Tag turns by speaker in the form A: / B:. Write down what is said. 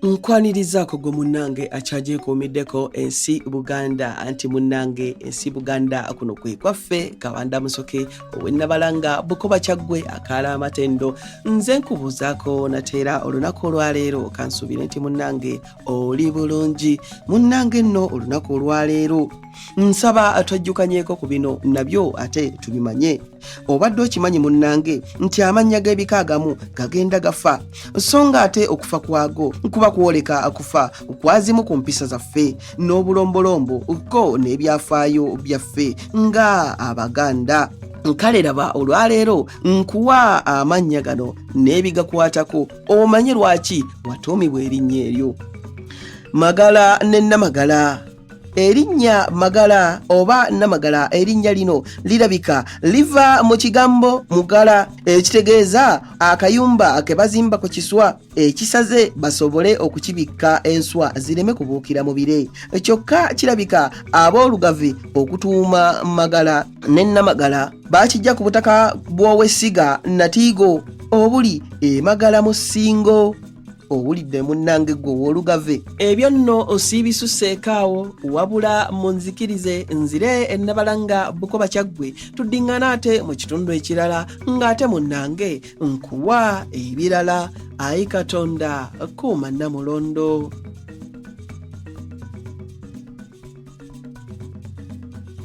A: Nkwanirizaako gwe munnange akyagyekuumiddeko ensi Buganda anti munnange ensi Buganda kuno kwe kwaffe Kawanda Musoke ow'ennabalanga Bukoba Kyaggwe akaala amatendo nze nkubuuzaako nateera olunaku olwaleero kansuubire nti munnange oli bulungi munnange nno olunaku olwaleero nsaba twajjukanyeeko ku bino nabyo ate tubimanye obadde okimanyi munnange nti amannya g'ebika agamu gagenda gafa so nga ate okufa kwago nkuba kwoleka akufa kwazimu ku mpisa zaffe n'obulombolombo ko n'ebyafaayo byaffe nga Abaganda kale laba olwaleero nkuwa amannya gano n'ebigakwatako omanye lwaki watuumibwa erinnya eryo. Magala ne Namagala. Erinnya Magala oba Namagala erinnya lino lirabika liva mu kigambo mugala ekitegeeza akayumba ke bazimba ku kiswa ekisaze basobole okukibikka enswa zireme kubuukira mu bire kyokka kirabika ab'olugave okutuuma Magala ne Namagala bakijja ku butaka bw'Owessiga Natiigo obuli Magala mu Ssingo. Owulidde munnange gwe w'olugave ebyo nno osiibisuseekaawo wabula munzikirize nzire ennabalanga Bukoba Kyaggwe tuddiŋŋana ate mu kitundu ekirala ng'ate munnange nkuwa ebirala. Ayi Katonda kuuma Namulondo.